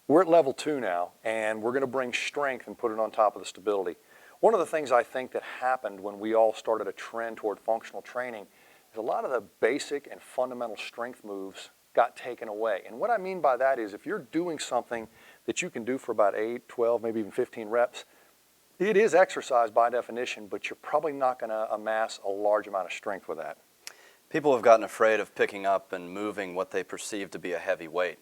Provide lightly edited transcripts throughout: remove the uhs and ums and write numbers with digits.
We're at level 2 now, and we're going to bring strength and put it on top of the stability. One of the things I think that happened when we all started a trend toward functional training is a lot of the basic and fundamental strength moves got taken away. And what I mean by that is if you're doing something that you can do for about 8, 12, maybe even 15 reps, it is exercise by definition, but you're probably not going to amass a large amount of strength with that. People have gotten afraid of picking up and moving what they perceive to be a heavy weight.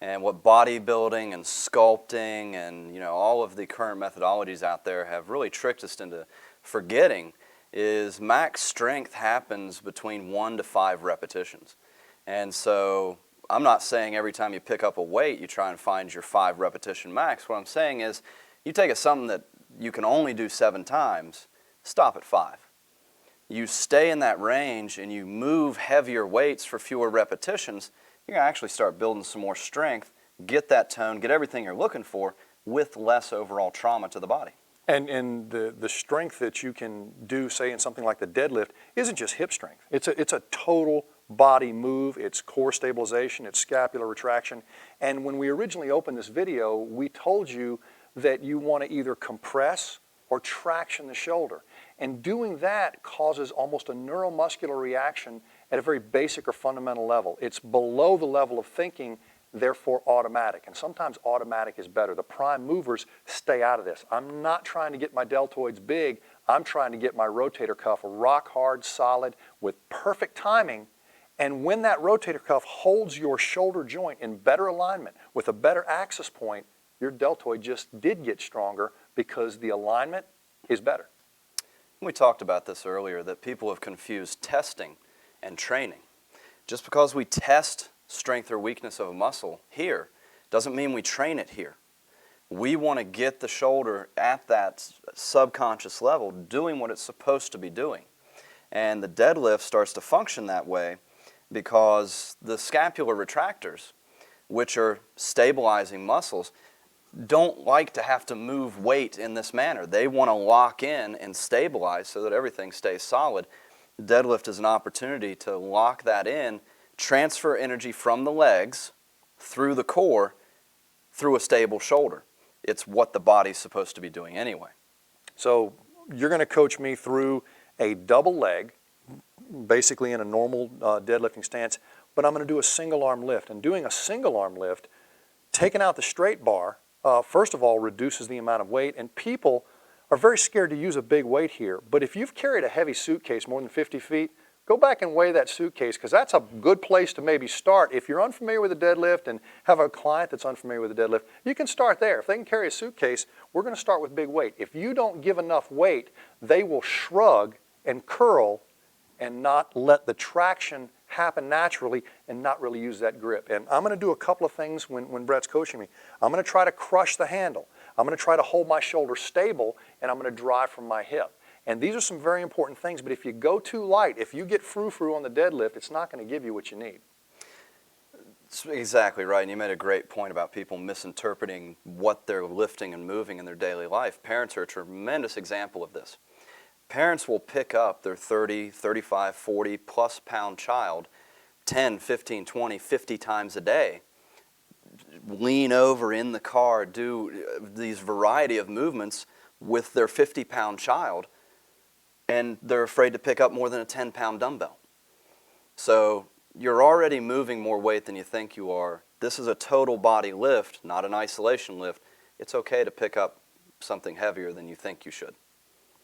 And what bodybuilding and sculpting and all of the current methodologies out there have really tricked us into forgetting is max strength happens between 1 to 5 repetitions. And so I'm not saying every time you pick up a weight you try and find your 5 repetition max. What I'm saying is you take something that you can only do 7 times, stop at 5. You stay in that range and you move heavier weights for fewer repetitions, you're going to actually start building some more strength, get that tone, get everything you're looking for with less overall trauma to the body. And the strength that you can do, say, in something like the deadlift isn't just hip strength. It's a total body move. It's core stabilization. It's scapular retraction. And when we originally opened this video, we told you that you want to either compress or traction the shoulder. And doing that causes almost a neuromuscular reaction at a very basic or fundamental level. It's below the level of thinking, therefore automatic. And sometimes automatic is better. The prime movers stay out of this. I'm not trying to get my deltoids big. I'm trying to get my rotator cuff rock hard, solid, with perfect timing. And when that rotator cuff holds your shoulder joint in better alignment with a better axis point, your deltoid just did get stronger because the alignment is better. We talked about this earlier, that people have confused testing and training. Just because we test strength or weakness of a muscle here doesn't mean we train it here. We want to get the shoulder at that subconscious level doing what it's supposed to be doing. And the deadlift starts to function that way because the scapular retractors, which are stabilizing muscles, don't like to have to move weight in this manner. They want to lock in and stabilize so that everything stays solid. Deadlift is an opportunity to lock that in, transfer energy from the legs through the core through a stable shoulder. It's what the body's supposed to be doing anyway. So you're going to coach me through a double leg, basically in a normal deadlifting stance, but I'm going to do a single arm lift. And doing a single arm lift, taking out the straight bar, first of all, reduces the amount of weight, and people are very scared to use a big weight here. But if you've carried a heavy suitcase more than 50 feet, go back and weigh that suitcase, because that's a good place to maybe start. If you're unfamiliar with the deadlift and have a client that's unfamiliar with the deadlift, you can start there. If they can carry a suitcase, we're going to start with big weight. If you don't give enough weight, they will shrug and curl and not let the traction happen naturally and not really use that grip. And I'm going to do a couple of things when Brett's coaching me. I'm going to try to crush the handle. I'm going to try to hold my shoulder stable, and I'm going to drive from my hip. And these are some very important things, but if you go too light, if you get frou-frou on the deadlift, it's not going to give you what you need. That's exactly right, and you made a great point about people misinterpreting what they're lifting and moving in their daily life. Parents are a tremendous example of this. Parents will pick up their 30, 35, 40 plus pound child 10, 15, 20, 50 times a day, lean over in the car, do these variety of movements with their 50-pound child, and they're afraid to pick up more than a 10-pound dumbbell. So you're already moving more weight than you think you are. This is a total body lift, not an isolation lift. It's okay to pick up something heavier than you think you should.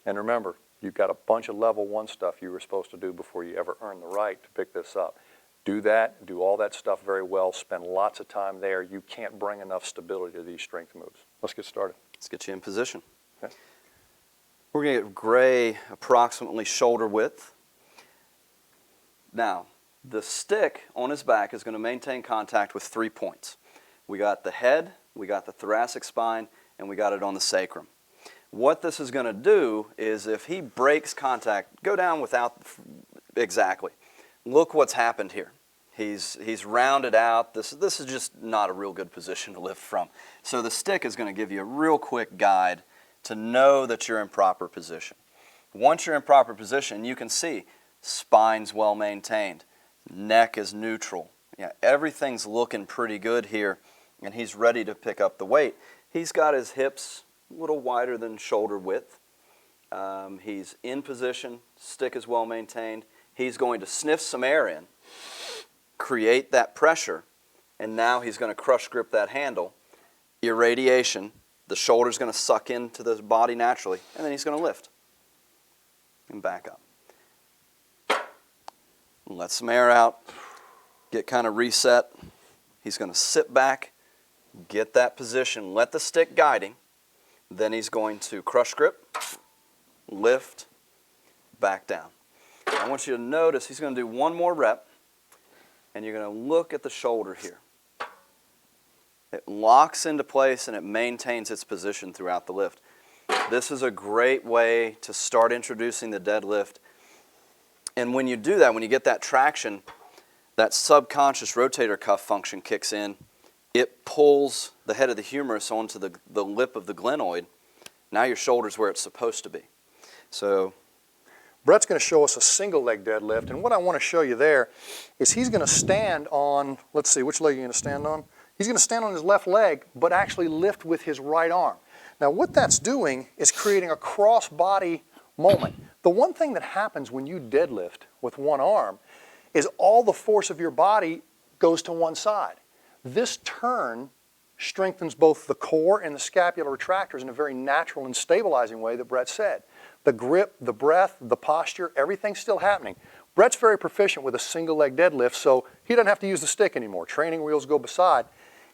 And remember, you've got a bunch of level 1 stuff you were supposed to do before you ever earned the right to pick this up. Do that, do all that stuff very well, spend lots of time there. You can't bring enough stability to these strength moves. Let's get started. Let's get you in position. Okay. We're going to get gray approximately shoulder width. Now, the stick on his back is going to maintain contact with 3 points. We got the head, we got the thoracic spine, and we got it on the sacrum. What this is going to do is if he breaks contact, go down without exactly. Look what's happened here. He's rounded out. This is just not a real good position to lift from. So the stick is going to give you a real quick guide to know that you're in proper position. Once you're in proper position, you can see spine's well maintained, neck is neutral. Yeah, everything's looking pretty good here and he's ready to pick up the weight. He's got his hips a little wider than shoulder width. He's in position, stick is well maintained. He's going to sniff some air in, create that pressure, and now he's going to crush grip that handle. Irradiation, the shoulder's going to suck into the body naturally, and then he's going to lift and back up. Let some air out, get kind of reset. He's going to sit back, get that position, let the stick guide him. Then he's going to crush grip, lift, back down. I want you to notice he's going to do one more rep, and you're going to look at the shoulder here. It locks into place and it maintains its position throughout the lift. This is a great way to start introducing the deadlift. And when you do that, when you get that traction, that subconscious rotator cuff function kicks in. It pulls the head of the humerus onto the lip of the glenoid. Now your shoulder's where it's supposed to be. So Brett's going to show us a single leg deadlift, and what I want to show you there is he's going to stand on, let's see, which leg are you going to stand on? He's going to stand on his left leg, but actually lift with his right arm. Now what that's doing is creating a cross-body moment. The one thing that happens when you deadlift with one arm is all the force of your body goes to one side. This turn strengthens both the core and the scapular retractors in a very natural and stabilizing way that Brett said. The grip, the breath, the posture, everything's still happening. Brett's very proficient with a single leg deadlift, so he doesn't have to use the stick anymore. Training wheels go beside.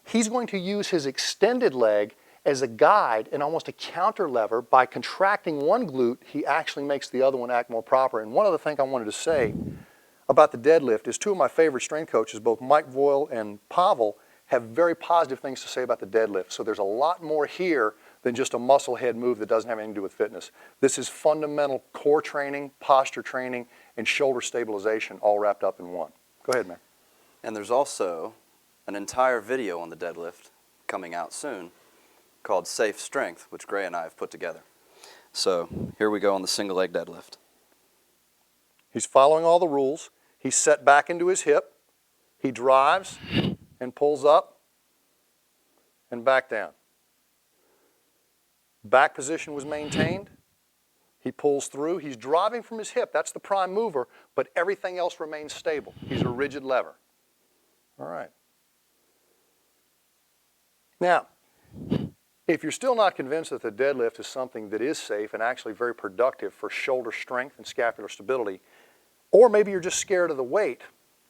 He's going to use his extended leg as a guide and almost a counter lever. By contracting one glute, he actually makes the other one act more proper. And one other thing I wanted to say about the deadlift is two of my favorite strength coaches, both Mike Voyle and Pavel, have very positive things to say about the deadlift. So there's a lot more here than just a muscle head move that doesn't have anything to do with fitness. This is fundamental core training, posture training, and shoulder stabilization all wrapped up in one. Go ahead, man. And there's also an entire video on the deadlift coming out soon called Safe Strength, which Gray and I have put together. So here we go on the single leg deadlift. He's following all the rules. He's set back into his hip. He drives and pulls up and back down. Back position was maintained. He pulls through. He's driving from his hip. That's the prime mover, but everything else remains stable. He's a rigid lever. All right. Now, if you're still not convinced that the deadlift is something that is safe and actually very productive for shoulder strength and scapular stability, or maybe you're just scared of the weight,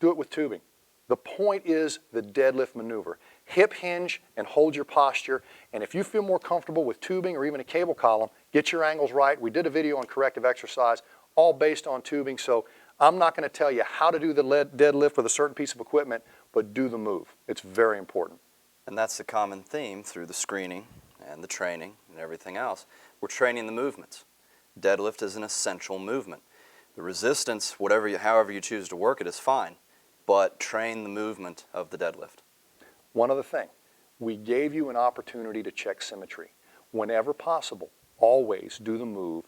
do it with tubing. The point is the deadlift maneuver. Hip hinge and hold your posture, and if you feel more comfortable with tubing or even a cable column, get your angles right. We did a video on corrective exercise, all based on tubing, so I'm not going to tell you how to do the deadlift with a certain piece of equipment, but do the move. It's very important. And that's the common theme through the screening and the training and everything else. We're training the movements. Deadlift is an essential movement. The resistance, however you choose to work it, is fine, but train the movement of the deadlift. One other thing, we gave you an opportunity to check symmetry. Whenever possible, always do the move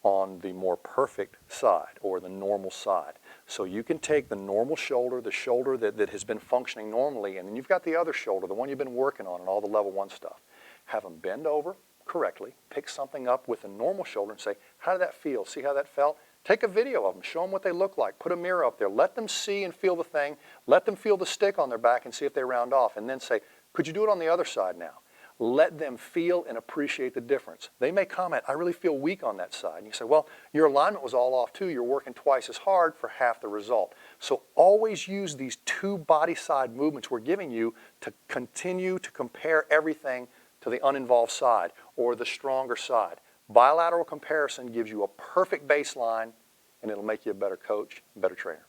on the more perfect side or the normal side. So you can take the normal shoulder, the shoulder that has been functioning normally, and then you've got the other shoulder, the one you've been working on and all the level 1 stuff. Have them bend over correctly, pick something up with a normal shoulder and say, how did that feel? See how that felt? Take a video of them, show them what they look like, put a mirror up there, let them see and feel the thing, let them feel the stick on their back and see if they round off, and then say, could you do it on the other side now? Let them feel and appreciate the difference. They may comment, I really feel weak on that side. And you say, well, your alignment was all off too. You're working twice as hard for half the result. So always use these two body side movements we're giving you to continue to compare everything to the uninvolved side or the stronger side. Bilateral comparison gives you a perfect baseline, and it'll make you a better coach, better trainer.